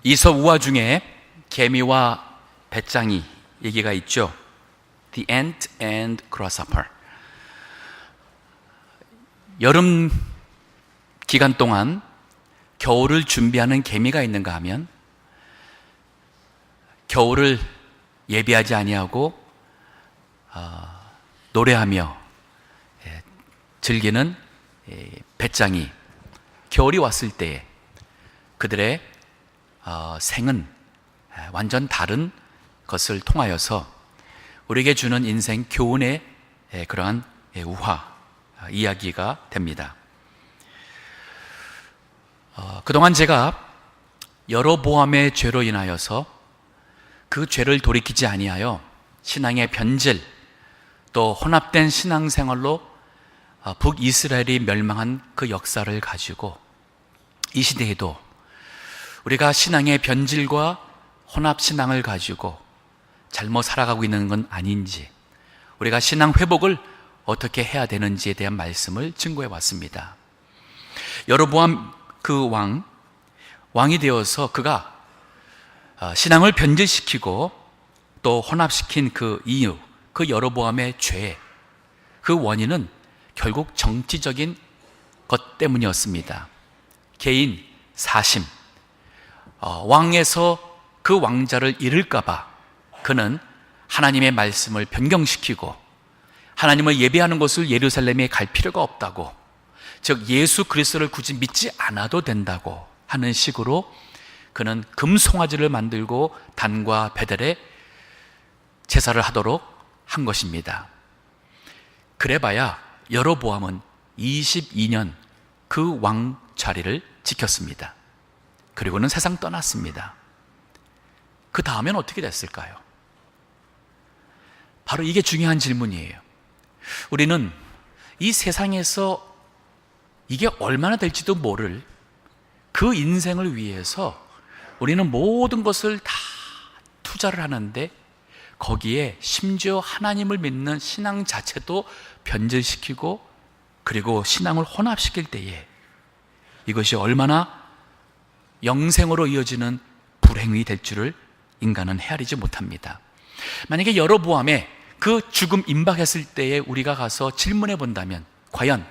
이서 우화 중에 개미와 배짱이 얘기가 있죠. The ant and grasshopper. 여름 기간 동안 겨울을 준비하는 개미가 있는가 하면 겨울을 예비하지 아니하고 노래하며 즐기는 배짱이, 겨울이 왔을 때에 그들의 생은 완전 다른 것을 통하여서 우리에게 주는 인생 교훈의 그러한 우화 이야기가 됩니다. 그동안 제가 여로보암의 죄로 인하여서 그 죄를 돌이키지 아니하여 신앙의 변질, 또 혼합된 신앙생활로 북이스라엘이 멸망한 그 역사를 가지고 이 시대에도 우리가 신앙의 변질과 혼합신앙을 가지고 잘못 살아가고 있는 건 아닌지, 우리가 신앙 회복을 어떻게 해야 되는지에 대한 말씀을 증거해 왔습니다. 여로보암 그 왕이 되어서 그가 신앙을 변질시키고 또 혼합시킨 그 이유, 그 여로보암의 죄, 그 원인은 결국 정치적인 것 때문이었습니다. 개인 사심, 왕에서 그 왕자를 잃을까봐 그는 하나님의 말씀을 변경시키고 하나님을 예배하는 곳을 예루살렘에 갈 필요가 없다고, 즉 예수 그리스도를 굳이 믿지 않아도 된다고 하는 식으로 그는 금송아지를 만들고 단과 베델에 제사를 하도록 한 것입니다. 그래봐야 여로보암은 22년 그 왕 자리를 지켰습니다. 그리고는 세상 떠났습니다. 그 다음엔 어떻게 됐을까요? 바로 이게 중요한 질문이에요. 우리는 이 세상에서 이게 얼마나 될지도 모를 그 인생을 위해서 우리는 모든 것을 다 투자를 하는데 거기에 심지어 하나님을 믿는 신앙 자체도 변질시키고 그리고 신앙을 혼합시킬 때에 이것이 얼마나 영생으로 이어지는 불행이 될 줄을 인간은 헤아리지 못합니다. 만약에 여로보암의 그 죽음 임박했을 때에 우리가 가서 질문해 본다면, 과연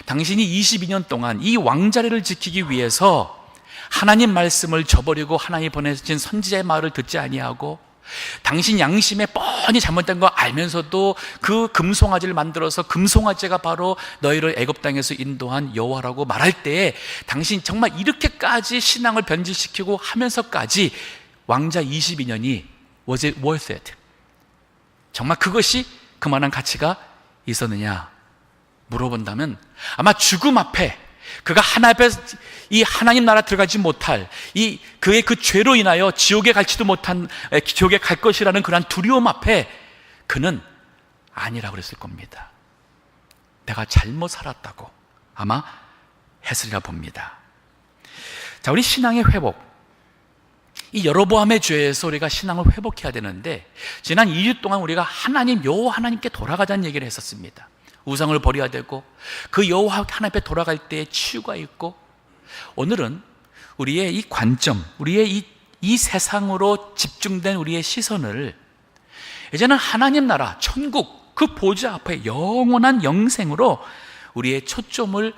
당신이 22년 동안 이 왕자리를 지키기 위해서 하나님 말씀을 저버리고 하나님이 보내신 선지자의 말을 듣지 아니하고 당신 양심에 뻔히 잘못된 거 알면서도 그 금송아지를 만들어서 금송아지가 바로 너희를 애굽 땅에서 인도한 여호와라고 말할 때에 당신 정말 이렇게까지 신앙을 변질시키고 하면서까지 왕자 22년이 was it worth it? 정말 그것이 그만한 가치가 있었느냐 물어본다면 아마 죽음 앞에 그가 하나님 앞에 이 하나님 나라 들어가지 못할 그의 그 죄로 인하여 지옥에 갈지도 못한, 지옥에 갈 것이라는 그러한 두려움 앞에 그는 아니라고 그랬을 겁니다. 내가 잘못 살았다고 아마 했으리라 봅니다. 자, 우리 신앙의 회복, 이 여로보암의 죄에서 우리가 신앙을 회복해야 되는데 지난 2주 동안 우리가 하나님, 여호와 하나님께 돌아가자는 얘기를 했었습니다. 우상을 버려야 되고 그 여호와 하나님 앞에 돌아갈 때에 치유가 있고, 오늘은 우리의 이 관점, 우리의 이 세상으로 집중된 우리의 시선을 이제는 하나님 나라, 천국, 그 보좌 앞에 영원한 영생으로 우리의 초점을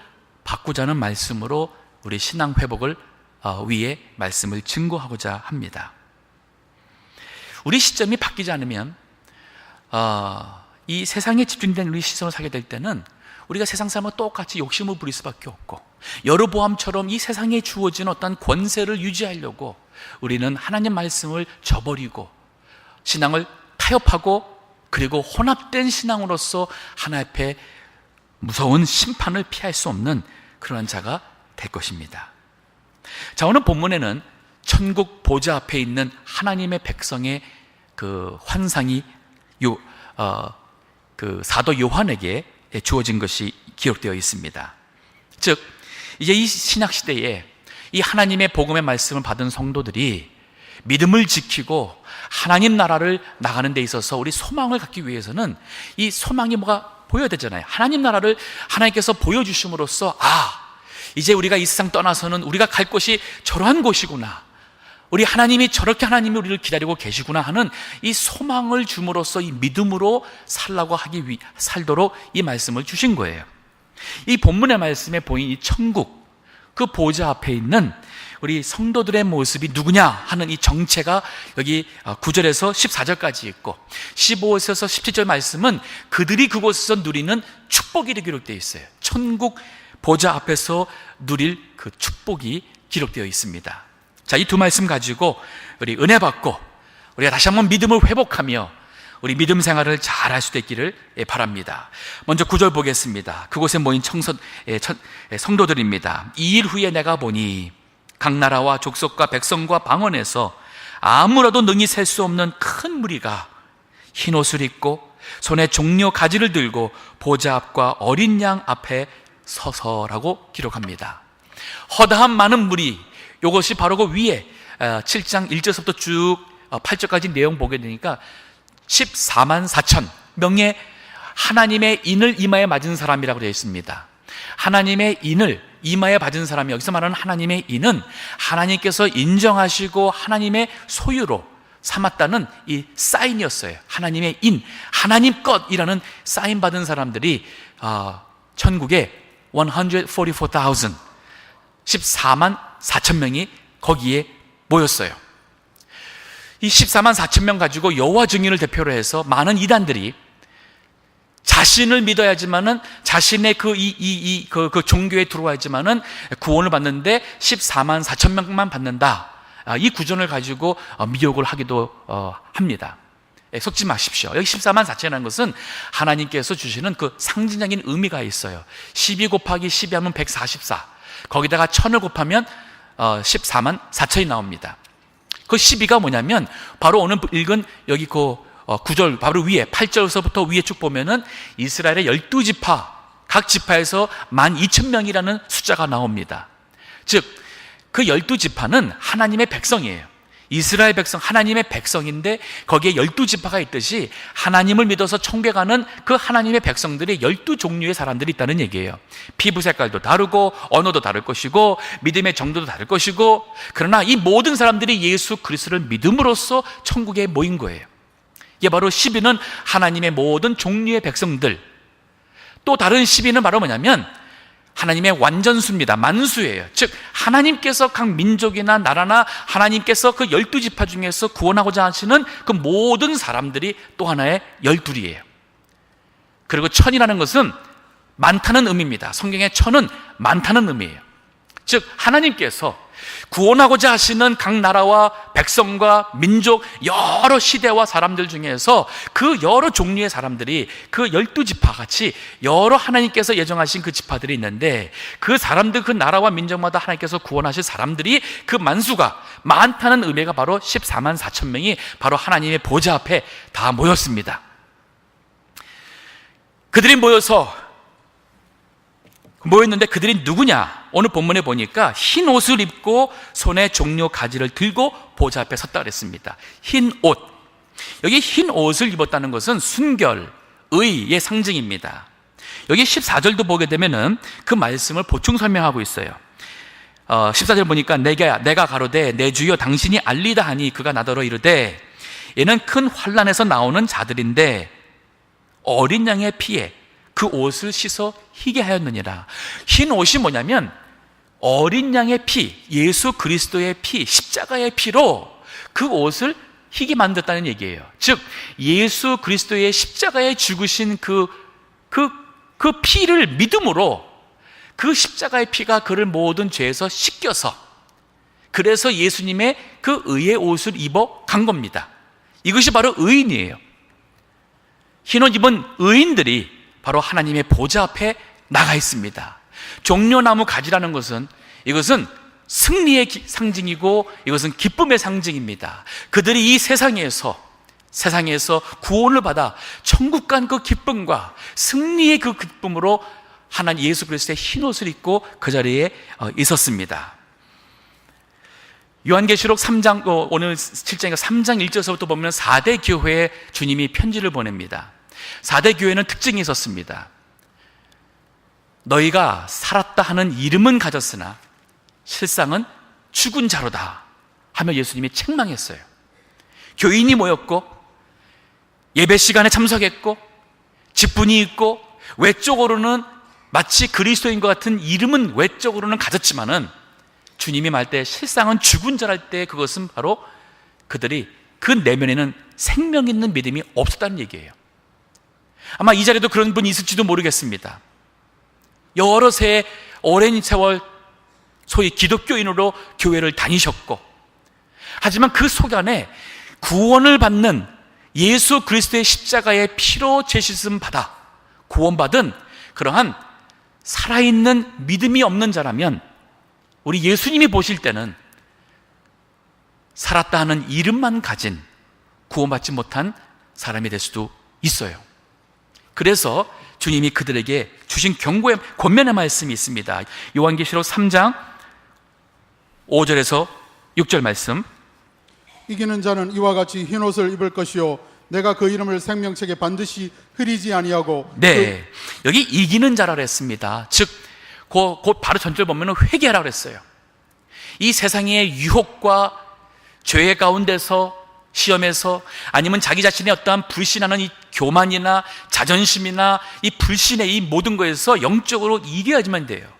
바꾸자는 말씀으로 우리 신앙 회복을 위에 말씀을 증거하고자 합니다. 우리 시점이 바뀌지 않으면 이 세상에 집중된 우리 시선을 사게 될 때는 우리가 세상 사람과 똑같이 욕심을 부릴 수밖에 없고, 여로보암처럼 이 세상에 주어진 어떤 권세를 유지하려고 우리는 하나님 말씀을 저버리고 신앙을 타협하고 그리고 혼합된 신앙으로서 하나님 앞에 무서운 심판을 피할 수 없는 그러한 자가 될 것입니다. 자, 오늘 본문에는 천국 보좌 앞에 있는 하나님의 백성의 그 환상이 그 사도 요한에게 주어진 것이 기록되어 있습니다. 즉 이제 이 신약 시대에 이 하나님의 복음의 말씀을 받은 성도들이 믿음을 지키고 하나님 나라를 나가는 데 있어서 우리 소망을 갖기 위해서는 이 소망이 뭐가 보여야 되잖아요. 하나님 나라를 하나님께서 보여주심으로써 이제 우리가 이 세상 떠나서는 우리가 갈 곳이 저러한 곳이구나, 우리 하나님이 저렇게 하나님이 우리를 기다리고 계시구나 하는 이 소망을 줌으로써 이 믿음으로 살도록 이 말씀을 주신 거예요. 이 본문의 말씀에 보인 이 천국, 그 보좌 앞에 있는 우리 성도들의 모습이 누구냐 하는 이 정체가 여기 9절에서 14절까지 있고, 15에서 17절 말씀은 그들이 그곳에서 누리는 축복이 기록되어 있어요. 천국 보좌 앞에서 누릴 그 축복이 기록되어 있습니다. 자, 이 두 말씀 가지고 우리 은혜 받고 우리가 다시 한번 믿음을 회복하며 우리 믿음 생활을 잘 할 수 있기를 바랍니다. 먼저 9절 보겠습니다. 그곳에 모인 성도들입니다. 2일 후에 내가 보니 각 나라와 족속과 백성과 방언에서 아무라도 능히 셀 수 없는 큰 무리가 흰 옷을 입고 손에 종려 가지를 들고 보좌 앞과 어린 양 앞에 서서라고 기록합니다. 허다한 많은 무리, 이것이 바로 그 위에 7장 1절부터 쭉 8절까지 내용 보게 되니까 14만 4천 명의 하나님의 인을 이마에 맞은 사람이라고 되어 있습니다. 하나님의 인을 이마에 받은 사람이, 여기서 말하는 하나님의 인은 하나님께서 인정하시고 하나님의 소유로 삼았다는 이 사인이었어요. 하나님의 인, 하나님 것이라는 사인 받은 사람들이 천국에 144,000, 14만 4천 명이 거기에 모였어요. 이 14만 4천 명 가지고 여호와 증인을 대표로 해서 많은 이단들이 자신을 믿어야지만은, 자신의 그 종교에 들어와야지만은 구원을 받는데 14만 4천 명만 받는다, 이 구전을 가지고 미혹을 하기도 합니다. 속지 마십시오. 여기 14만 4천이라는 것은 하나님께서 주시는 그 상징적인 의미가 있어요. 12 곱하기 12 하면 144, 거기다가 1000을 곱하면 14만 4천이 나옵니다. 그 12가 뭐냐면 바로 오늘 읽은 여기 그 9절 바로 위에 8절서부터 위에 쭉 보면은 이스라엘의 12지파, 각 지파에서 12,000명이라는 숫자가 나옵니다. 즉 그 12지파는 하나님의 백성이에요. 이스라엘 백성, 하나님의 백성인데 거기에 12지파가 있듯이 하나님을 믿어서 천국에 가는 그 하나님의 백성들이 12종류의 사람들이 있다는 얘기예요. 피부 색깔도 다르고 언어도 다를 것이고 믿음의 정도도 다를 것이고, 그러나 이 모든 사람들이 예수 그리스도를 믿음으로써 천국에 모인 거예요. 이게 바로 12는 하나님의 모든 종류의 백성들. 또 다른 12는 바로 뭐냐면 하나님의 완전수입니다. 만수예요. 즉 하나님께서 각 민족이나 나라나 하나님께서 그 12지파 중에서 구원하고자 하시는 그 모든 사람들이 또 하나의 12이에요. 그리고 천이라는 것은 많다는 의미입니다. 성경의 천은 많다는 의미예요. 즉 하나님께서 구원하고자 하시는 각 나라와 백성과 민족, 여러 시대와 사람들 중에서 그 여러 종류의 사람들이 그 12지파 같이 여러 하나님께서 예정하신 그 지파들이 있는데, 그 사람들, 그 나라와 민족마다 하나님께서 구원하실 사람들이 그 만수가 많다는 의미가 바로 14만 4천 명이 바로 하나님의 보좌 앞에 다 모였습니다. 그들이 모였는데 그들이 누구냐? 오늘 본문에 보니까 흰 옷을 입고 손에 종려 가지를 들고 보좌 앞에 섰다 그랬습니다. 흰 옷. 여기 흰 옷을 입었다는 것은 순결, 의의 상징입니다. 여기 14절도 보게 되면은 그 말씀을 보충 설명하고 있어요. 14절 보니까 내가 가로되 내 주여 당신이 알리다 하니 그가 나더러 이르되 얘는 큰 환난에서 나오는 자들인데 어린 양의 피에 그 옷을 씻어 희게 하였느니라. 흰 옷이 뭐냐면 어린 양의 피, 예수 그리스도의 피, 십자가의 피로 그 옷을 희게 만들었다는 얘기예요. 즉 예수 그리스도의 십자가에 죽으신 그 피를 믿음으로, 그 십자가의 피가 그를 모든 죄에서 씻겨서, 그래서 예수님의 그 의의 옷을 입어 간 겁니다. 이것이 바로 의인이에요. 흰 옷 입은 의인들이 바로 하나님의 보좌 앞에 나가 있습니다. 종려나무 가지라는 것은, 이것은 승리의 상징이고 이것은 기쁨의 상징입니다. 그들이 이 세상에서 구원을 받아 천국 간 그 기쁨과 승리의 그 기쁨으로 하나님 예수 그리스도의 흰 옷을 입고 그 자리에 있었습니다. 요한계시록 3장, 오늘 7장이니까 3장 1절서부터 보면 4대 교회에 주님이 편지를 보냅니다. 4대 교회는 특징이 있었습니다. 너희가 살았다 하는 이름은 가졌으나 실상은 죽은 자로다 하며 예수님이 책망했어요. 교인이 모였고 예배 시간에 참석했고 직분이 있고 외적으로는 마치 그리스도인 것 같은 이름은 외적으로는 가졌지만은 주님이 말 때 실상은 죽은 자랄 때 그것은 바로 그들이 그 내면에는 생명 있는 믿음이 없었다는 얘기예요. 아마 이 자리에도 그런 분이 있을지도 모르겠습니다. 여러 세 오랜 세월 소위 기독교인으로 교회를 다니셨고, 하지만 그 속 안에 구원을 받는 예수 그리스도의 십자가의 피로 죄씻음 받아 구원받은 그러한 살아있는 믿음이 없는 자라면 우리 예수님이 보실 때는 살았다 하는 이름만 가진 구원받지 못한 사람이 될 수도 있어요. 그래서 주님이 그들에게 주신 경고의 권면의 말씀이 있습니다. 요한계시록 3장 5절에서 6절 말씀. 이기는 자는 이와 같이 흰옷을 입을 것이요 내가 그 이름을 생명책에 반드시 흐리지 아니하고. 네, 여기 이기는 자라 그랬습니다. 즉 곧 바로 전절 보면 회개하라 그랬어요. 이 세상의 유혹과 죄 가운데서, 시험에서, 아니면 자기 자신의 어떠한 불신하는 이 교만이나 자존심이나 이 불신의 이 모든 것에서 영적으로 이겨야지만 돼요.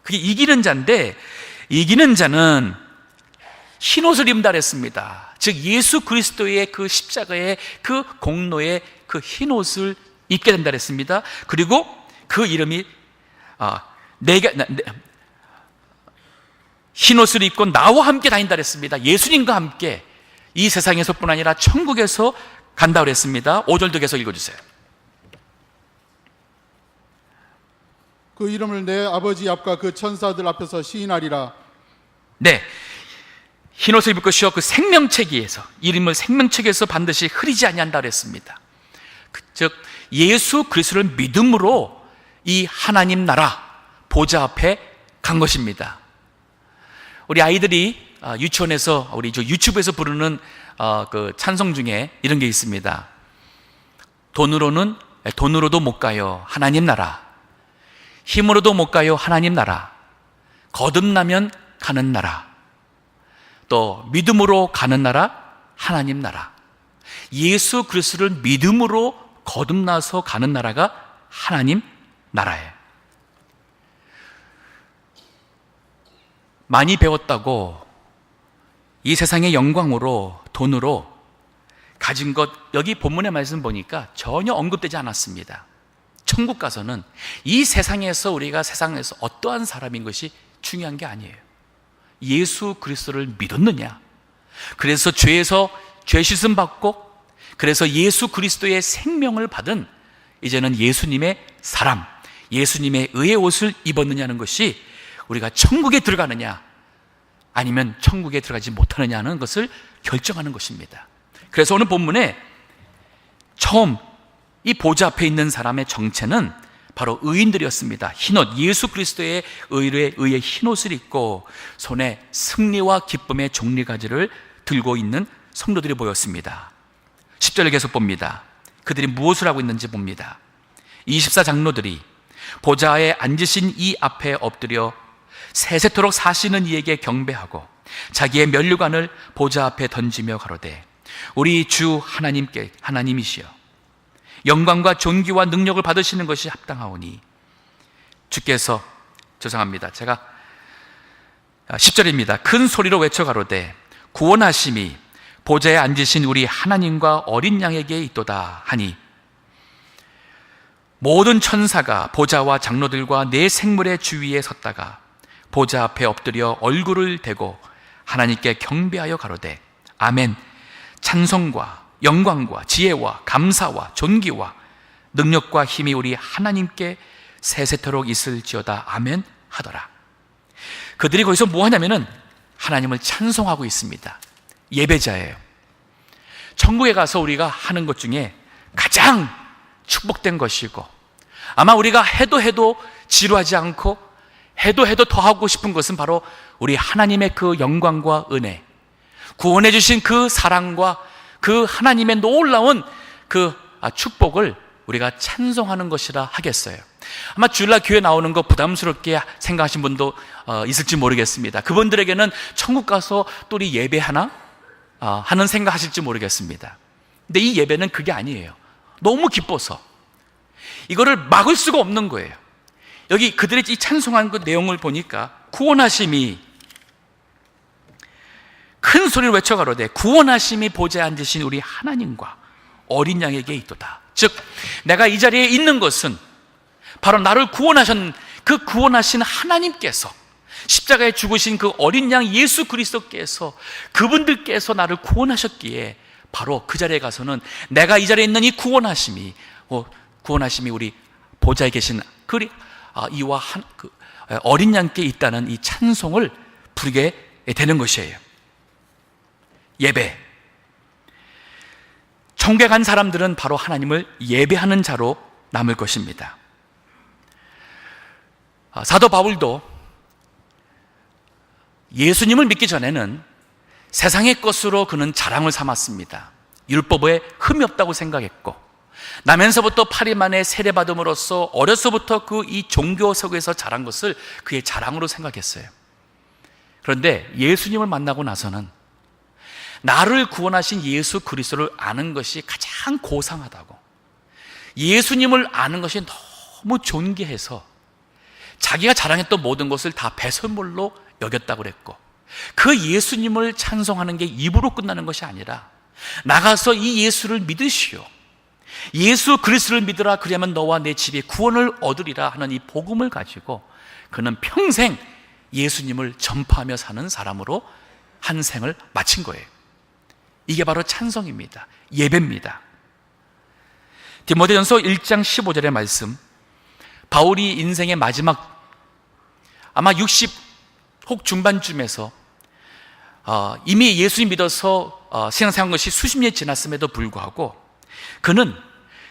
그게 이기는 자인데, 이기는 자는 흰옷을 입는다 그랬습니다. 즉 예수 그리스도의 그 십자가의 그 공로의 그 흰옷을 입게 된다 그랬습니다. 그리고 그 이름이 흰옷을 입고 나와 함께 다닌다 그랬습니다. 예수님과 함께 이 세상에서뿐 아니라 천국에서 간다 그랬습니다. 5절도 계속 읽어주세요. 그 이름을 내 아버지 앞과 그 천사들 앞에서 시인하리라. 네, 흰옷을 입을 것이요 그 생명책에서, 이름을 생명책에서 반드시 흐리지 아니한다 그랬습니다. 즉 예수 그리스도를 믿음으로 이 하나님 나라 보좌 앞에 간 것입니다. 우리 아이들이 유치원에서, 우리 유튜브에서 부르는 그 찬송 중에 이런 게 있습니다. 돈으로도 못 가요 하나님 나라, 힘으로도 못 가요 하나님 나라, 거듭나면 가는 나라, 또 믿음으로 가는 나라 하나님 나라. 예수 그리스도를 믿음으로 거듭나서 가는 나라가 하나님 나라예요. 많이 배웠다고 이 세상의 영광으로, 돈으로 가진 것, 여기 본문의 말씀 보니까 전혀 언급되지 않았습니다. 천국 가서는 이 세상에서, 우리가 세상에서 어떠한 사람인 것이 중요한 게 아니에요. 예수 그리스도를 믿었느냐, 그래서 죄에서 죄 씻음 받고, 그래서 예수 그리스도의 생명을 받은 이제는 예수님의 사람, 예수님의 의의 옷을 입었느냐는 것이 우리가 천국에 들어가느냐 아니면 천국에 들어가지 못하느냐는 것을 결정하는 것입니다. 그래서 오늘 본문에 처음 이 보좌 앞에 있는 사람의 정체는 바로 의인들이었습니다. 흰옷, 예수 그리스도의 의의 흰옷을 입고 손에 승리와 기쁨의 종리가지를 들고 있는 성도들이 보였습니다. 10절을 계속 봅니다. 그들이 무엇을 하고 있는지 봅니다. 24장로들이 보좌에 앉으신 이 앞에 엎드려 세세토록 사시는 이에게 경배하고 자기의 면류관을 보좌 앞에 던지며 가로되 우리 주 하나님이시여 영광과 존귀와 능력을 받으시는 것이 합당하오니. 주께서, 죄송합니다, 제가 10절입니다. 큰 소리로 외쳐 가로되 구원하심이 보좌에 앉으신 우리 하나님과 어린 양에게 있도다 하니 모든 천사가 보좌와 장로들과 네 생물의 주위에 섰다가 보좌 앞에 엎드려 얼굴을 대고 하나님께 경배하여 가로되 아멘. 찬송과 영광과 지혜와 감사와 존귀와 능력과 힘이 우리 하나님께 세세토록 있을지어다 아멘 하더라. 그들이 거기서 뭐 하냐면은 하나님을 찬송하고 있습니다. 예배자예요. 천국에 가서 우리가 하는 것 중에 가장 축복된 것이고, 아마 우리가 해도 지루하지 않고 해도 더 하고 싶은 것은 바로 우리 하나님의 그 영광과 은혜, 구원해 주신 그 사랑과 그 하나님의 놀라운 그 축복을 우리가 찬송하는 것이라 하겠어요. 아마 주일날 교회 나오는 거 부담스럽게 생각하신 분도 있을지 모르겠습니다. 그분들에게는 천국 가서 또 우리 예배하나? 하는 생각하실지 모르겠습니다. 근데 이 예배는 그게 아니에요. 너무 기뻐서 이거를 막을 수가 없는 거예요. 여기 그들의 이 찬송한 그 내용을 보니까 구원하심이, 큰 소리를 외쳐가로되 구원하심이 보좌에 앉으신 우리 하나님과 어린 양에게 있도다. 즉 내가 이 자리에 있는 것은 바로 나를 그 구원하신 하나님께서, 십자가에 죽으신 그 어린 양 예수 그리스도께서, 그분들께서 나를 구원하셨기에 바로 그 자리에 가서는 내가 이 자리에 있는 이 구원하심이 우리 보좌에 계신 이와 그 어린 양께 있다는 이 찬송을 부르게 되는 것이에요. 예배. 천국에 간 사람들은 바로 하나님을 예배하는 자로 남을 것입니다. 사도 바울도 예수님을 믿기 전에는 세상의 것으로 그는 자랑을 삼았습니다. 율법에 흠이 없다고 생각했고, 나면서부터 8일 만에 세례받음으로써 어려서부터 이 종교 속에서 자란 것을 그의 자랑으로 생각했어요. 그런데 예수님을 만나고 나서는 나를 구원하신 예수 그리스도를 아는 것이 가장 고상하다고, 예수님을 아는 것이 너무 존귀해서 자기가 자랑했던 모든 것을 다 배설물로 여겼다고 그랬고, 그 예수님을 찬송하는 게 입으로 끝나는 것이 아니라 나가서 이 예수를 믿으시오, 예수 그리스도를 믿으라, 그리하면 너와 내 집에 구원을 얻으리라 하는 이 복음을 가지고 그는 평생 예수님을 전파하며 사는 사람으로 한 생을 마친 거예요. 이게 바로 찬송입니다. 예배입니다. 디모데전서 1장 15절의 말씀, 바울이 인생의 마지막 아마 60 혹 중반쯤에서 이미 예수님 믿어서 신앙생활한 것이 수십 년이 지났음에도 불구하고 그는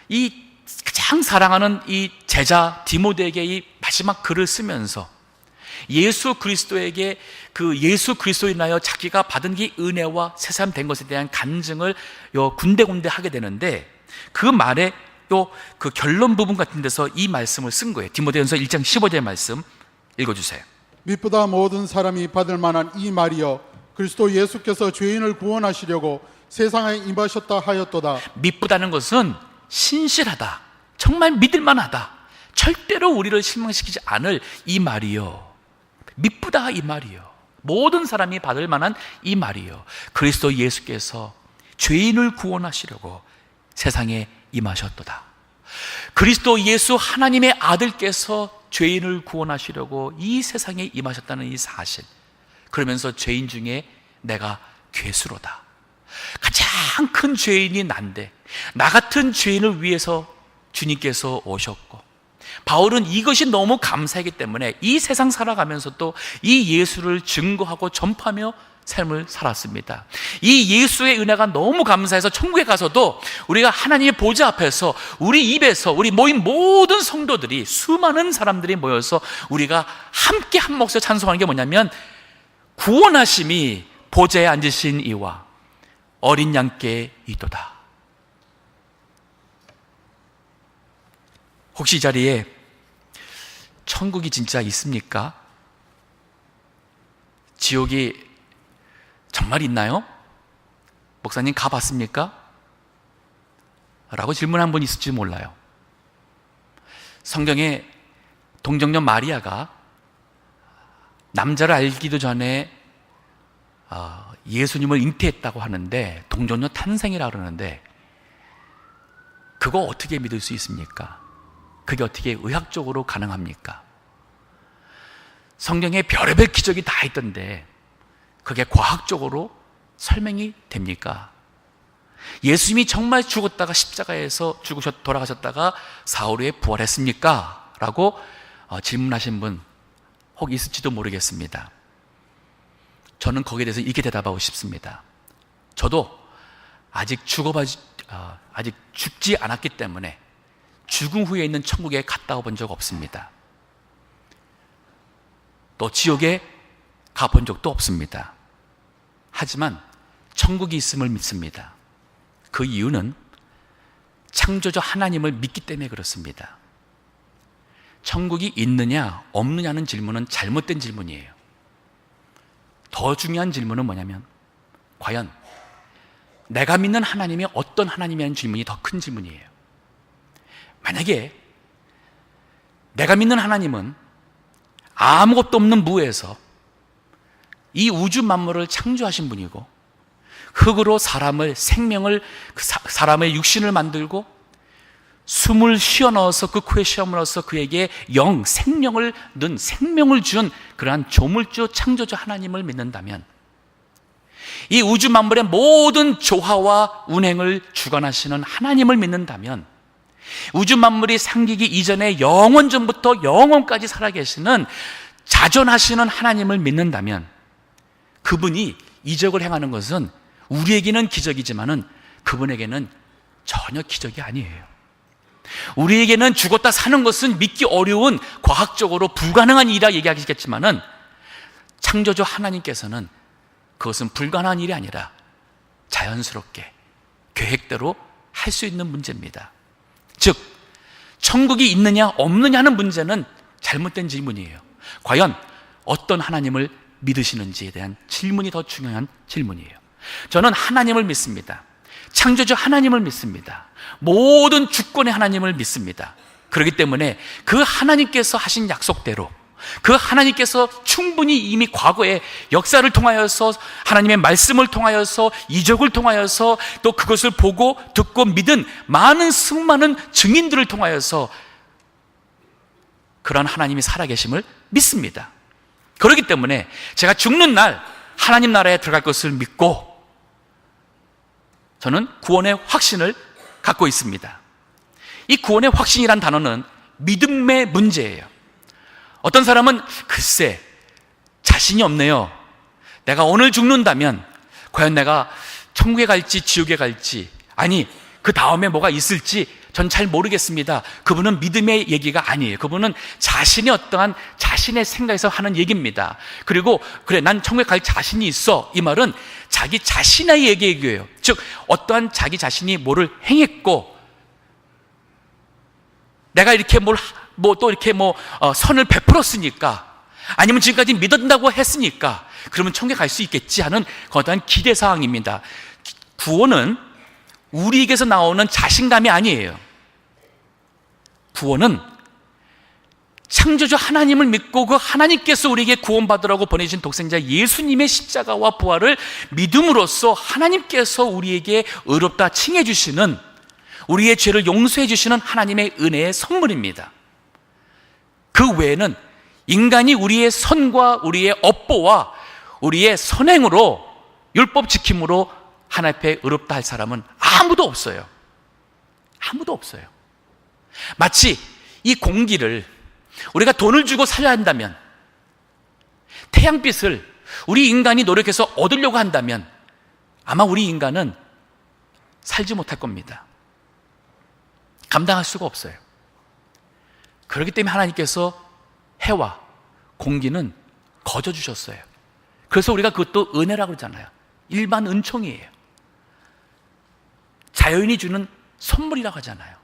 이 가장 사랑하는 이 제자 디모데에게 이 마지막 글을 쓰면서 예수 그리스도에게 그 예수 그리스도로 인하여 자기가 받은 이 은혜와 새삼 된 것에 대한 간증을 군데군데 하게 되는데, 그 말에 그 결론 부분 같은 데서 이 말씀을 쓴 거예요. 디모데전서 1장 15절의 말씀 읽어주세요. 믿보다 모든 사람이 받을 만한 이 말이여, 그리스도 예수께서 죄인을 구원하시려고 세상에 임하셨다 하였도다. 믿보다는 것은 신실하다, 정말 믿을 만하다, 절대로 우리를 실망시키지 않을 이 말이요, 믿보다 이 말이요, 모든 사람이 받을 만한 이 말이요, 그리스도 예수께서 죄인을 구원하시려고 세상에 임하셨도다. 그리스도 예수 하나님의 아들께서 죄인을 구원하시려고 이 세상에 임하셨다는 이 사실, 그러면서 죄인 중에 내가 괴수로다, 가장 큰 죄인이 난데 나 같은 죄인을 위해서 주님께서 오셨고, 바울은 이것이 너무 감사하기 때문에 이 세상 살아가면서도 이 예수를 증거하고 전파하며 삶을 살았습니다. 이 예수의 은혜가 너무 감사해서 천국에 가서도 우리가 하나님의 보좌 앞에서 우리 입에서, 우리 모인 모든 성도들이, 수많은 사람들이 모여서 우리가 함께 한 목소리 찬송하는 게 뭐냐면, 구원하심이 보좌에 앉으신 이와 어린 양께 있도다. 혹시 이 자리에 천국이 진짜 있습니까? 지옥이 정말 있나요? 목사님 가봤습니까? 라고 질문한 분 있을지 몰라요. 성경에 동정녀 마리아가 남자를 알기도 전에 예수님을 잉태했다고 하는데, 동정녀 탄생이라고 그러는데, 그거 어떻게 믿을 수 있습니까? 그게 어떻게 의학적으로 가능합니까? 성경에 별의별 기적이 다 있던데 그게 과학적으로 설명이 됩니까? 예수님이 정말 죽었다가 십자가에서 돌아가셨다가 사흘 후에 부활했습니까? 라고 질문하신 분 혹 있을지도 모르겠습니다. 저는 거기에 대해서 이렇게 대답하고 싶습니다. 저도 아직 죽지 않았기 때문에 죽음 후에 있는 천국에 갔다 본 적 없습니다. 또 지옥에 가본 적도 없습니다. 하지만 천국이 있음을 믿습니다. 그 이유는 창조주 하나님을 믿기 때문에 그렇습니다. 천국이 있느냐 없느냐는 질문은 잘못된 질문이에요. 더 중요한 질문은 뭐냐면 과연 내가 믿는 하나님이 어떤 하나님이라는 질문이 더 큰 질문이에요. 만약에 내가 믿는 하나님은 아무것도 없는 무에서 이 우주 만물을 창조하신 분이고 흙으로 생명을 사람의 육신을 만들고 숨을 쉬어 넣어서 그 코에 쉬어 넣어서 그에게 생명을 준 그러한 조물주 창조주 하나님을 믿는다면, 이 우주 만물의 모든 조화와 운행을 주관하시는 하나님을 믿는다면, 우주 만물이 생기기 이전에 영원 전부터 영원까지 살아계시는 자존하시는 하나님을 믿는다면, 그분이 이적을 행하는 것은 우리에게는 기적이지만은 그분에게는 전혀 기적이 아니에요. 우리에게는 죽었다 사는 것은 믿기 어려운 과학적으로 불가능한 일이라 얘기하시겠지만은 창조주 하나님께서는 그것은 불가능한 일이 아니라 자연스럽게 계획대로 할 수 있는 문제입니다. 즉 천국이 있느냐 없느냐는 문제는 잘못된 질문이에요. 과연 어떤 하나님을 믿으시는지에 대한 질문이 더 중요한 질문이에요. 저는 하나님을 믿습니다. 창조주 하나님을 믿습니다. 모든 주권의 하나님을 믿습니다. 그렇기 때문에 그 하나님께서 하신 약속대로, 그 하나님께서 충분히 이미 과거에 역사를 통하여서, 하나님의 말씀을 통하여서, 이적을 통하여서, 또 그것을 보고 듣고 믿은 많은 수많은 증인들을 통하여서 그런 하나님이 살아계심을 믿습니다. 그렇기 때문에 제가 죽는 날 하나님 나라에 들어갈 것을 믿고 저는 구원의 확신을 갖고 있습니다. 이 구원의 확신이란 단어는 믿음의 문제예요. 어떤 사람은 글쎄 자신이 없네요. 내가 오늘 죽는다면 과연 내가 천국에 갈지 지옥에 갈지, 아니 그 다음에 뭐가 있을지 전 잘 모르겠습니다. 그분은 믿음의 얘기가 아니에요. 그분은 자신의 어떠한 자신의 생각에서 하는 얘기입니다. 그리고 그래 난 천국에 갈 자신이 있어, 이 말은 자기 자신의 얘기예요. 즉 어떠한 자기 자신이 뭐를 행했고 내가 이렇게 선을 베풀었으니까, 아니면 지금까지 믿었다고 했으니까 그러면 천국에 갈 수 있겠지 하는 거대한 기대사항입니다. 구원은 우리에게서 나오는 자신감이 아니에요. 구원은 창조주 하나님을 믿고 그 하나님께서 우리에게 구원받으라고 보내신 독생자 예수님의 십자가와 부활을 믿음으로써 하나님께서 우리에게 의롭다 칭해 주시는, 우리의 죄를 용서해 주시는 하나님의 은혜의 선물입니다. 그 외에는 인간이 우리의 선과 우리의 업보와 우리의 선행으로, 율법 지킴으로 하나님 앞에 의롭다 할 사람은 아무도 없어요. 아무도 없어요. 마치 이 공기를 우리가 돈을 주고 사야 한다면, 태양빛을 우리 인간이 노력해서 얻으려고 한다면 아마 우리 인간은 살지 못할 겁니다. 감당할 수가 없어요. 그렇기 때문에 하나님께서 해와 공기는 거저 주셨어요. 그래서 우리가 그것도 은혜라고 그러잖아요. 일반 은총이에요. 자연이 주는 선물이라고 하잖아요.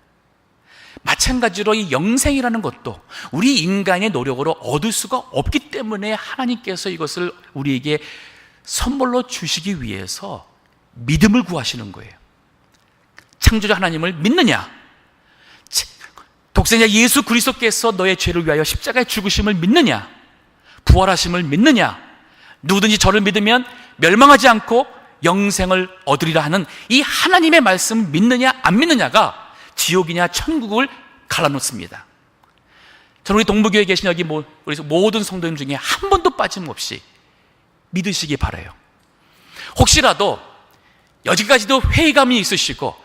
마찬가지로 이 영생이라는 것도 우리 인간의 노력으로 얻을 수가 없기 때문에 하나님께서 이것을 우리에게 선물로 주시기 위해서 믿음을 구하시는 거예요. 창조주 하나님을 믿느냐? 독생자 예수 그리스도께서 너의 죄를 위하여 십자가에 죽으심을 믿느냐? 부활하심을 믿느냐? 누구든지 저를 믿으면 멸망하지 않고 영생을 얻으리라 하는 이 하나님의 말씀을 믿느냐 안 믿느냐가 지옥이냐 천국을 갈라놓습니다. 저는 우리 동부교회에 계신 여기 우리 모든 성도님 중에 한 번도 빠짐없이 믿으시기 바라요. 혹시라도 여기까지도 회의감이 있으시고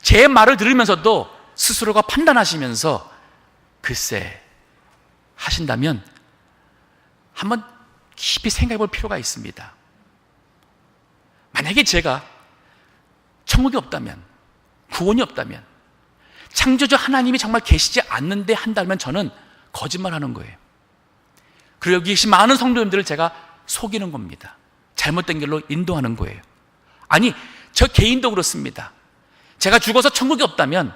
제 말을 들으면서도 스스로가 판단하시면서 글쎄 하신다면 한번 깊이 생각해 볼 필요가 있습니다. 만약에 제가 천국이 없다면, 구원이 없다면, 창조주 하나님이 정말 계시지 않는데 한다면 저는 거짓말하는 거예요. 그리고 여기 계신 많은 성도님들을 제가 속이는 겁니다. 잘못된 길로 인도하는 거예요. 아니, 저 개인도 그렇습니다. 제가 죽어서 천국이 없다면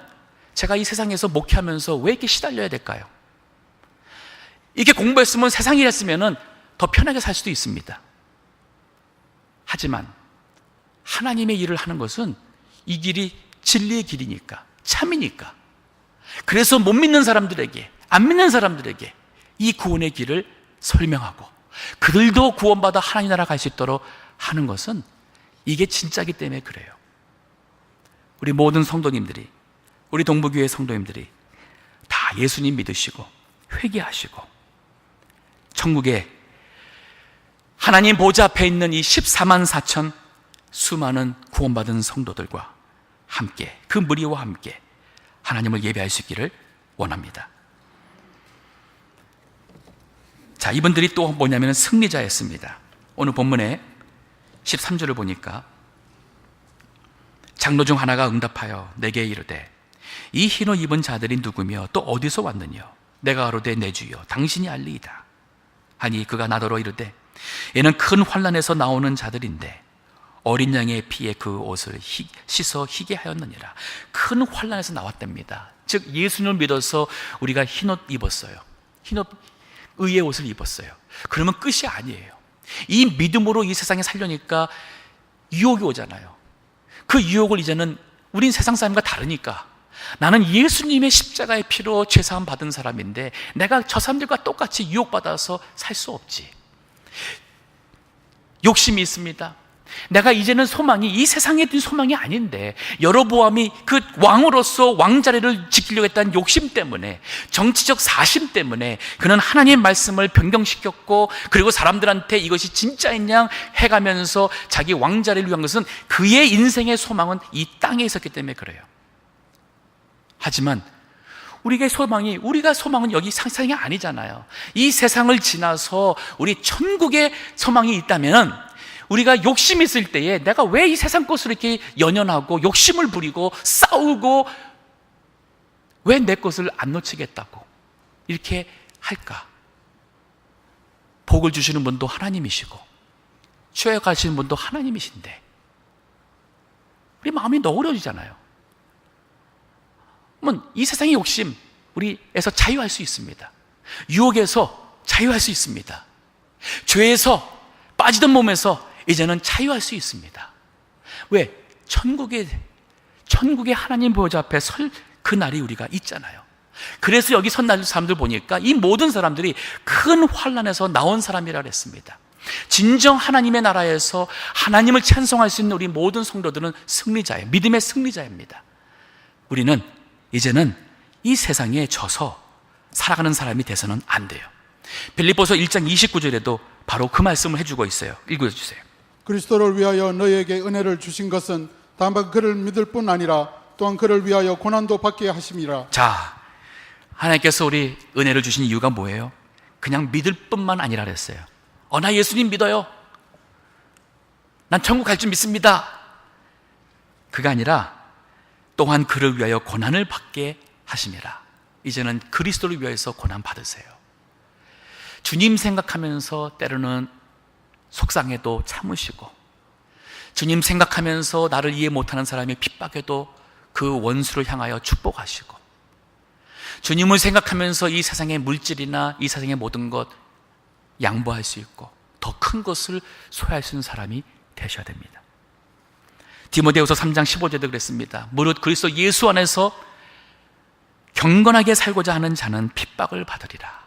제가 이 세상에서 목회하면서 왜 이렇게 시달려야 될까요? 이렇게 공부했으면 세상 일했으면 더 편하게 살 수도 있습니다. 하지만 하나님의 일을 하는 것은 이 길이 진리의 길이니까, 참이니까. 그래서 못 믿는 사람들에게, 안 믿는 사람들에게 이 구원의 길을 설명하고 그들도 구원받아 하나님 나라 갈 수 있도록 하는 것은 이게 진짜이기 때문에 그래요. 우리 모든 성도님들이, 우리 동부교회 성도님들이 다 예수님 믿으시고 회개하시고 천국에 하나님 보좌 앞에 있는 이 14만 4천 수많은 구원받은 성도들과 함께, 그 무리와 함께 하나님을 예배할 수 있기를 원합니다. 자, 이분들이 또 뭐냐면 승리자였습니다. 오늘 본문에 13절을 보니까 장로 중 하나가 응답하여 내게 이르되 이 흰옷 입은 자들이 누구며 또 어디서 왔느냐? 내가 가로되 내 주여 당신이 알리이다 하니 그가 나더러 이르되 얘는 큰 환난에서 나오는 자들인데 어린 양의 피에 그 옷을 씻어 희게 하였느니라. 큰 환난에서 나왔답니다. 즉 예수님을 믿어서 우리가 흰옷 입었어요. 흰옷, 의의 옷을 입었어요. 그러면 끝이 아니에요. 이 믿음으로 이 세상에 살려니까 유혹이 오잖아요. 그 유혹을 이제는 우린 세상 사람과 다르니까 나는 예수님의 십자가의 피로 죄사함 받은 사람인데 내가 저 사람들과 똑같이 유혹받아서 살 수 없지. 욕심이 있습니다. 내가 이제는 소망이 이 세상에 든 소망이 아닌데 여로보암이 그 왕으로서 왕자리를 지키려고 했다는 욕심 때문에, 정치적 사심 때문에 그는 하나님의 말씀을 변경시켰고, 그리고 사람들한테 이것이 진짜인 양 해가면서 자기 왕자리를 위한 것은 그의 인생의 소망은 이 땅에 있었기 때문에 그래요. 하지만 우리가 소망은 여기 세상이 아니잖아요. 이 세상을 지나서 우리 천국의 소망이 있다면 우리가 욕심이 있을 때에 내가 왜 이 세상 것으로 이렇게 연연하고 욕심을 부리고 싸우고 왜 내 것을 안 놓치겠다고 이렇게 할까? 복을 주시는 분도 하나님이시고 취해가시는 분도 하나님이신데 우리 마음이 너그러지잖아요. 이 세상의 욕심 우리에서 자유할 수 있습니다. 유혹에서 자유할 수 있습니다. 죄에서 빠지던 몸에서 이제는 자유할 수 있습니다. 왜? 천국의 하나님 보좌 앞에 설 그 날이 우리가 있잖아요. 그래서 여기 선 사람들 보니까 이 모든 사람들이 큰 환난에서 나온 사람이라 그랬습니다. 진정 하나님의 나라에서 하나님을 찬송할 수 있는 우리 모든 성도들은 승리자예요. 믿음의 승리자입니다. 우리는 이제는 이 세상에 져서 살아가는 사람이 돼서는 안 돼요. 빌립보서 1장 29절에도 바로 그 말씀을 해주고 있어요. 읽어주세요. 그리스도를 위하여 너희에게 은혜를 주신 것은 다만 그를 믿을 뿐 아니라 또한 그를 위하여 고난도 받게 하심이라. 자, 하나님께서 우리 은혜를 주신 이유가 뭐예요? 그냥 믿을 뿐만 아니라 그랬어요. 나 예수님 믿어요. 난 천국 갈 줄 믿습니다. 그가 아니라 또한 그를 위하여 고난을 받게 하심이라. 이제는 그리스도를 위하여서 고난 받으세요. 주님 생각하면서 때로는 속상해도 참으시고, 주님 생각하면서 나를 이해 못하는 사람이 핍박해도 그 원수를 향하여 축복하시고, 주님을 생각하면서 이 세상의 물질이나 이 세상의 모든 것 양보할 수 있고 더 큰 것을 소유할 수 있는 사람이 되셔야 됩니다. 디모데후서 3장 15절에도 그랬습니다. 무릇 그리스도 예수 안에서 경건하게 살고자 하는 자는 핍박을 받으리라.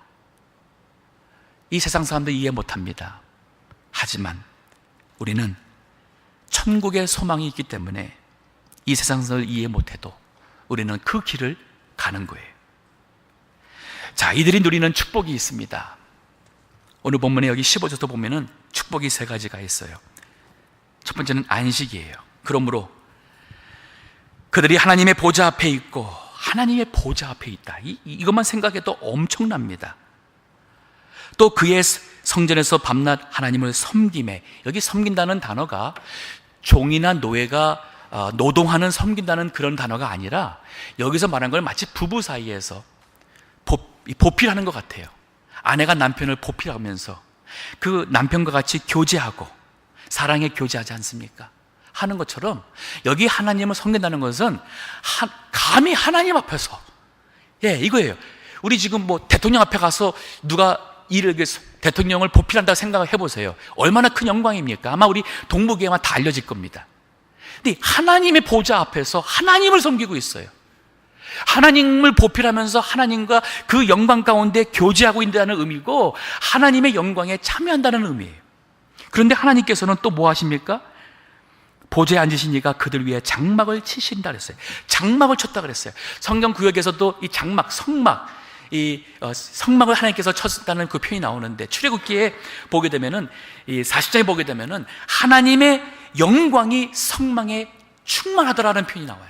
이 세상 사람들 이해 못합니다. 하지만 우리는 천국의 소망이 있기 때문에 이 세상 사람을 이해 못해도 우리는 그 길을 가는 거예요. 자, 이들이 누리는 축복이 있습니다. 오늘 본문에 여기 15절도 보면은 축복이 세 가지가 있어요. 첫 번째는 안식이에요. 그러므로 그들이 하나님의 보좌 앞에 있고, 하나님의 보좌 앞에 있다. 이것만 생각해도 엄청납니다. 또 그의 성전에서 밤낮 하나님을 섬김에, 여기 섬긴다는 단어가 종이나 노예가 노동하는 섬긴다는 그런 단어가 아니라 여기서 말한 걸 마치 부부 사이에서 보필하는 것 같아요. 아내가 남편을 보필하면서 그 남편과 같이 교제하고 사랑에 교제하지 않습니까? 하는 것처럼 여기 하나님을 섬긴다는 것은 감히 하나님 앞에서 이거예요. 우리 지금 뭐 대통령 앞에 가서 누가 대통령을 보필한다고 생각을 해보세요. 얼마나 큰 영광입니까? 아마 우리 동무계에만 다 알려질 겁니다. 근데 하나님의 보좌 앞에서 하나님을 섬기고 있어요. 하나님을 보필하면서 하나님과 그 영광 가운데 교제하고 있다는 의미고, 하나님의 영광에 참여한다는 의미예요. 그런데 하나님께서는 또 뭐 하십니까? 보좌에 앉으시니까 그들 위에 장막을 치신다 그랬어요. 장막을 쳤다 그랬어요. 성경 구역에서도 이 장막, 성막을 하나님께서 쳤다는 그 표현이 나오는데, 출애굽기에 보게 되면은, 이 40장에 보게 되면은 하나님의 영광이 성막에 충만하더라는 표현이 나와요.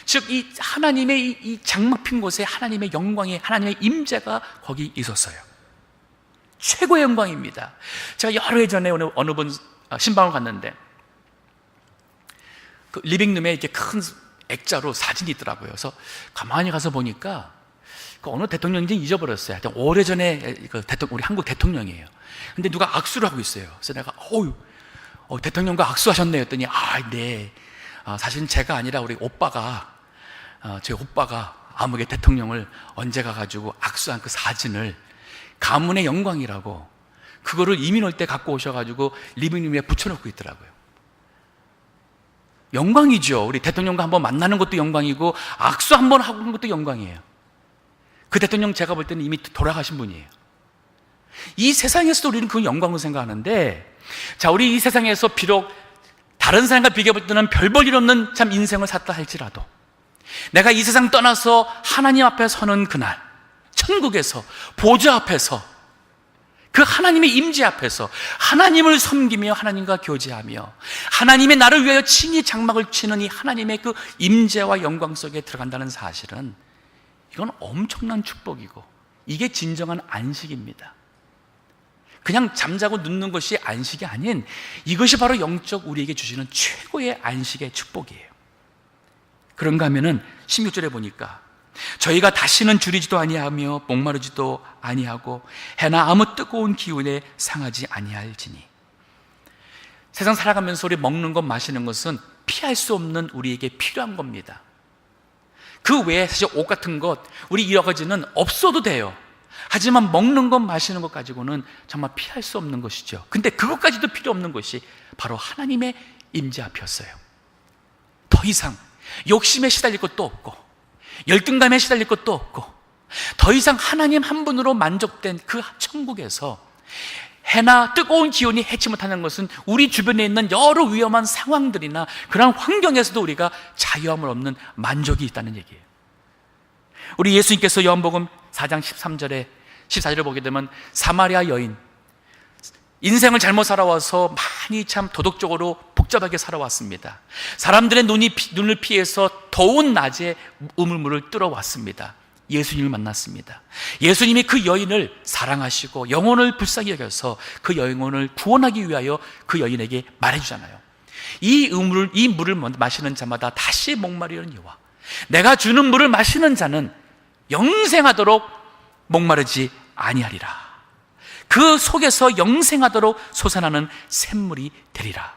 즉, 이 하나님의 이 장막 핀 곳에 하나님의 영광이, 하나님의 임재가 거기 있었어요. 최고의 영광입니다. 제가 여러 해 전에 어느 분 신방을 갔는데, 그 리빙룸에 이렇게 큰 액자로 사진이 있더라고요. 그래서 가만히 가서 보니까 그 어느 대통령인지 잊어버렸어요. 하여튼 오래전에 우리 한국 대통령이에요. 근데 누가 악수를 하고 있어요. 그래서 내가 대통령과 악수하셨네요 했더니, 네. 사실은 제가 아니라 우리 오빠가, 제 오빠가 아무개 대통령을 언제 가가지고 악수한 그 사진을 가문의 영광이라고, 그거를 이민 올 때 갖고 오셔가지고 리빙룸에 붙여놓고 있더라고요. 영광이죠. 우리 대통령과 한번 만나는 것도 영광이고, 악수 한번 하는 것도 영광이에요. 그 대통령 제가 볼 때는 이미 돌아가신 분이에요. 이 세상에서도 우리는 그 영광을 생각하는데, 자, 우리 이 세상에서 비록 다른 사람과 비교해볼 때는 별 볼 일 없는 참 인생을 샀다 할지라도, 내가 이 세상 떠나서 하나님 앞에 서는 그날, 천국에서 보좌 앞에서, 그 하나님의 임재 앞에서 하나님을 섬기며 하나님과 교제하며 하나님의 나를 위하여 친히 장막을 치는 이 하나님의 그 임재와 영광 속에 들어간다는 사실은, 이건 엄청난 축복이고, 이게 진정한 안식입니다. 그냥 잠자고 눕는 것이 안식이 아닌, 이것이 바로 영적 우리에게 주시는 최고의 안식의 축복이에요. 그런가 하면은 16절에 보니까, 저희가 다시는 줄이지도 아니하며 목마르지도 아니하고 해나 아무 뜨거운 기운에 상하지 아니할지니. 세상 살아가면서 우리 먹는 것, 마시는 것은 피할 수 없는 우리에게 필요한 겁니다. 그 외에 사실 옷 같은 것, 우리 여러 가지는 없어도 돼요. 하지만 먹는 것, 마시는 것 가지고는 정말 피할 수 없는 것이죠. 근데 그것까지도 필요 없는 것이 바로 하나님의 임재 앞이었어요. 더 이상 욕심에 시달릴 것도 없고, 열등감에 시달릴 것도 없고, 더 이상 하나님 한 분으로 만족된 그 천국에서 해나 뜨거운 기온이 해치 못하는 것은 우리 주변에 있는 여러 위험한 상황들이나 그런 환경에서도 우리가 자유함을 얻는 만족이 있다는 얘기예요. 우리 예수님께서 요한복음 4장 13절에 14절을 보게 되면, 사마리아 여인, 인생을 잘못 살아와서 많이 참 도덕적으로 복잡하게 살아왔습니다. 사람들의 눈을 피해서 더운 낮에 우물물을 뚫어왔습니다. 예수님을 만났습니다. 예수님이 그 여인을 사랑하시고 영혼을 불쌍히 여겨서 그 영혼을 구원하기 위하여 그 여인에게 말해주잖아요. 이 물을 마시는 자마다 다시 목마르려니와 내가 주는 물을 마시는 자는 영생하도록 목마르지 아니하리라. 그 속에서 영생하도록 솟아나는 샘물이 되리라.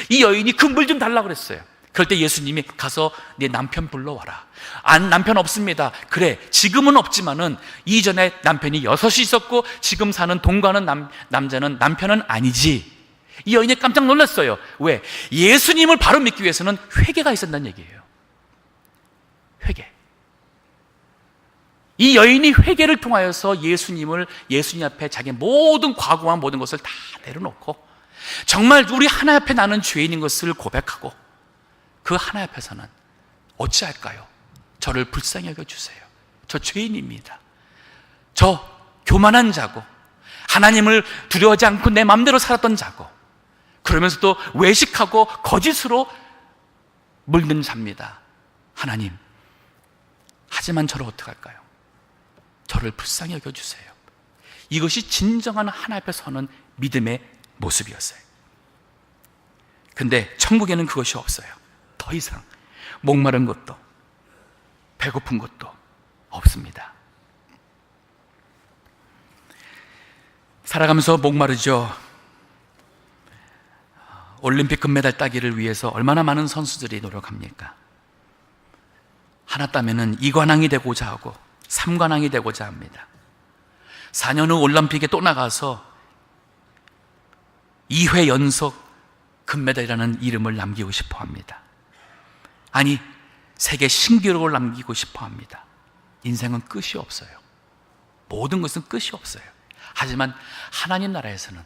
이 여인이 그 물 좀 달라고 그랬어요. 그럴 때 예수님이 가서 네 남편 불러와라. 남편 없습니다. 그래, 지금은 없지만은 이전에 남편이 6이 있었고 지금 사는 동거하는 남자는 남편은 아니지. 이 여인이 깜짝 놀랐어요. 왜? 예수님을 바로 믿기 위해서는 회개가 있었다는 얘기예요. 회개. 이 여인이 회개를 통하여서 예수님 앞에 자기 모든 과거와 모든 것을 다 내려놓고 정말 우리 하나님 앞에 나는 죄인인 것을 고백하고, 그 하나님 앞에서는 어찌할까요? 저를 불쌍히 여겨주세요. 저 죄인입니다. 저 교만한 자고, 하나님을 두려워하지 않고 내 마음대로 살았던 자고, 그러면서도 외식하고 거짓으로 물든 자입니다. 하나님, 하지만 저를 어떡할까요? 저를 불쌍히 여겨주세요. 이것이 진정한 하나님 앞에 서는 믿음의 모습이었어요. 근데 천국에는 그것이 없어요. 더 이상 목마른 것도 배고픈 것도 없습니다. 살아가면서 목마르죠. 올림픽 금메달 따기를 위해서 얼마나 많은 선수들이 노력합니까? 하나 따면은 이관왕이 되고자 하고, 삼관왕이 되고자 합니다. 4년 후 올림픽에 또 나가서 2회 연속 금메달이라는 이름을 남기고 싶어 합니다. 아니, 세계 신기록을 남기고 싶어 합니다. 인생은 끝이 없어요. 모든 것은 끝이 없어요. 하지만 하나님 나라에서는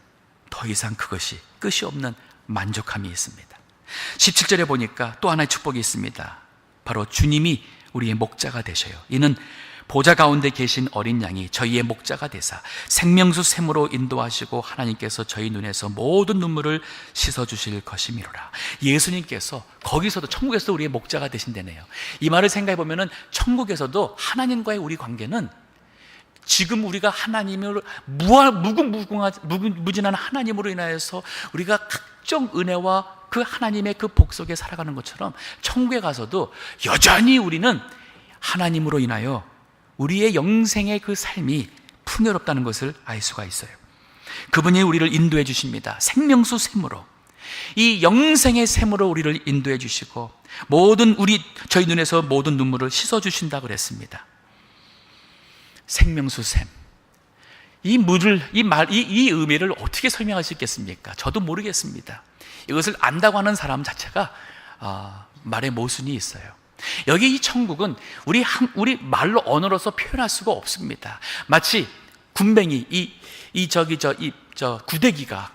더 이상 그것이 끝이 없는 만족함이 있습니다. 17절에 보니까 또 하나의 축복이 있습니다. 바로 주님이 우리의 목자가 되셔요. 이는 보좌 가운데 계신 어린 양이 저희의 목자가 되사 생명수 샘으로 인도하시고 하나님께서 저희 눈에서 모든 눈물을 씻어주실 것이미로라. 예수님께서 거기서도 천국에서도 우리의 목자가 되신다네요. 이 말을 생각해 보면은 천국에서도 하나님과의 우리 관계는 지금 우리가 하나님을 무궁무진한 하나님으로 인하여서 우리가 각종 은혜와 그 하나님의 그 복 속에 살아가는 것처럼 천국에 가서도 여전히 우리는 하나님으로 인하여 우리의 영생의 그 삶이 풍요롭다는 것을 알 수가 있어요. 그분이 우리를 인도해 주십니다. 생명수 샘으로, 이 영생의 샘으로 우리를 인도해 주시고 저희 눈에서 모든 눈물을 씻어 주신다 그랬습니다. 생명수 샘, 이 의미를 어떻게 설명할 수 있겠습니까? 저도 모르겠습니다. 이것을 안다고 하는 사람 자체가 말의 모순이 있어요. 여기 이 천국은 우리 말로 언어로서 표현할 수가 없습니다. 마치 군뱅이 구데기가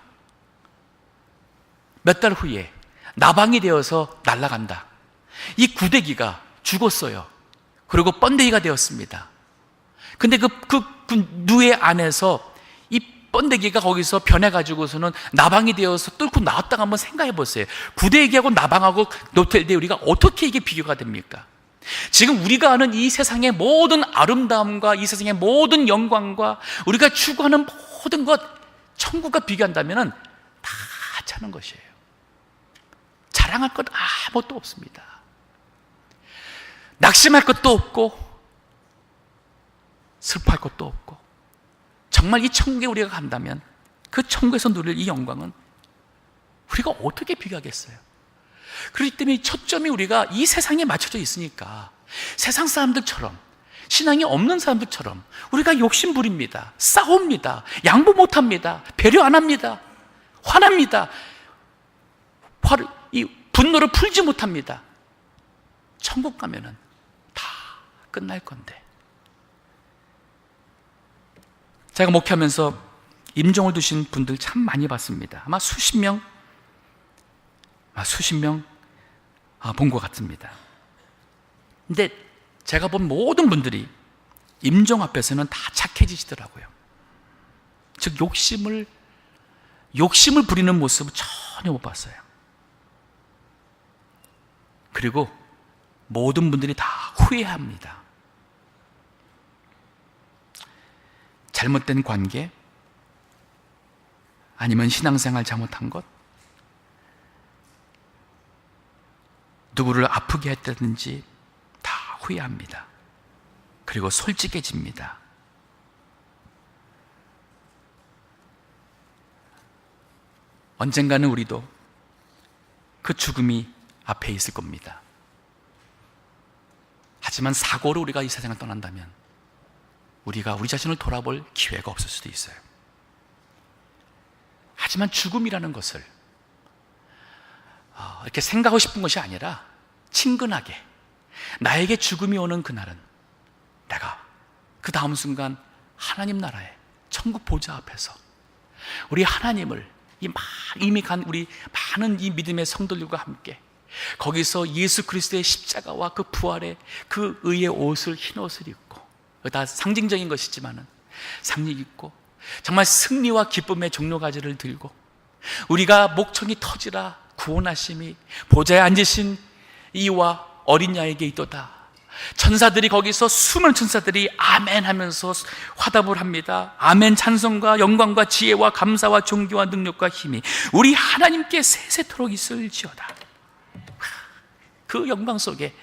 몇 달 후에 나방이 되어서 날아간다. 이 구데기가 죽었어요. 그리고 번데기가 되었습니다. 근데 그 누에 안에서 이 번데기가 거기서 변해가지고서는 나방이 되어서 뚫고 나왔다가 한번 생각해 보세요. 구데기하고 나방하고 놓을 때 우리가 어떻게 이게 비교가 됩니까? 지금 우리가 아는 이 세상의 모든 아름다움과 이 세상의 모든 영광과 우리가 추구하는 모든 것, 천국과 비교한다면 다 하찮은 것이에요. 자랑할 것 아무것도 없습니다. 낙심할 것도 없고 슬퍼할 것도 없고, 정말 이 천국에 우리가 간다면 그 천국에서 누릴 이 영광은 우리가 어떻게 비교하겠어요? 그렇기 때문에 초점이 우리가 이 세상에 맞춰져 있으니까 세상 사람들처럼, 신앙이 없는 사람들처럼 우리가 욕심 부립니다. 싸웁니다. 양보 못합니다. 배려 안 합니다. 화납니다. 이 분노를 풀지 못합니다. 천국 가면은 다 끝날 건데. 제가 목회하면서 임종을 두신 분들 참 많이 봤습니다. 아마 수십 명 본 것 같습니다. 근데 제가 본 모든 분들이 임종 앞에서는 다 착해지시더라고요. 즉 욕심을 부리는 모습을 전혀 못 봤어요. 그리고 모든 분들이 다 후회합니다. 잘못된 관계, 아니면 신앙생활 잘못한 것, 누구를 아프게 했다든지 다 후회합니다. 그리고 솔직해집니다. 언젠가는 우리도 그 죽음이 앞에 있을 겁니다. 하지만 사고로 우리가 이 세상을 떠난다면 우리가 우리 자신을 돌아볼 기회가 없을 수도 있어요. 하지만 죽음이라는 것을 이렇게 생각하고 싶은 것이 아니라 친근하게, 나에게 죽음이 오는 그날은 내가 그 다음 순간 하나님 나라의 천국 보좌 앞에서 우리 하나님을 이미 간 우리 많은 이 믿음의 성도들과 함께 거기서 예수 그리스도의 십자가와 그 부활의 그 의의 옷을, 흰 옷을 입고, 다 상징적인 것이지만은 상징 입고 정말 승리와 기쁨의 종려가지를 들고 우리가 목청이 터지라 구원하심이 보좌에 앉으신 이와 어린 양에게 있도다. 천사들이 거기서 수많은 천사들이 아멘 하면서 화답을 합니다. 아멘. 찬송과 영광과 지혜와 감사와 존귀와 능력과 힘이 우리 하나님께 세세토록 있을지어다. 그 영광 속에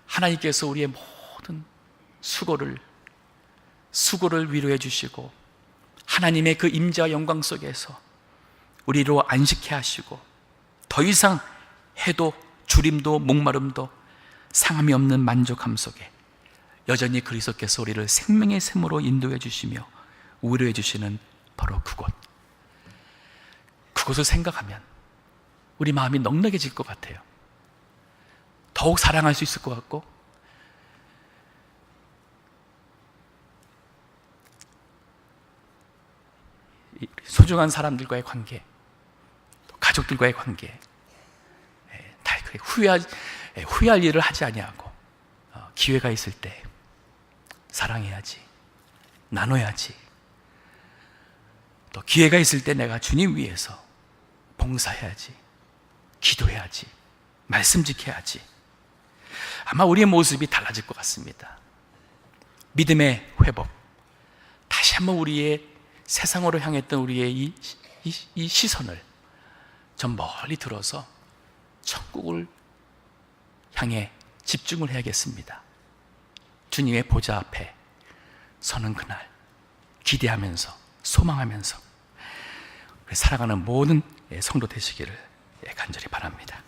하나님께서 우리의 모든 수고를 위로해 주시고 하나님의 그 임재와 영광 속에서 우리로 안식해 하시고 더 이상 해도 주림도 목마름도 상함이 없는 만족함 속에 여전히 그리스도께서 우리를 생명의 샘으로 인도해 주시며 위로해 주시는 바로 그곳을 생각하면 우리 마음이 넉넉해질 것 같아요. 더욱 사랑할 수 있을 것 같고, 소중한 사람들과의 관계, 또 가족들과의 관계, 다 후회할 일을 하지 아니하고 기회가 있을 때 사랑해야지, 나눠야지. 또 기회가 있을 때 내가 주님 위해서 봉사해야지, 기도해야지, 말씀 지켜야지. 아마 우리의 모습이 달라질 것 같습니다. 믿음의 회복, 다시 한번 우리의 세상으로 향했던 우리의 이 시선을 저 멀리 들어서 천국을 향해 집중을 해야겠습니다. 주님의 보좌 앞에 서는 그날 기대하면서, 소망하면서 살아가는 모든 성도 되시기를 간절히 바랍니다.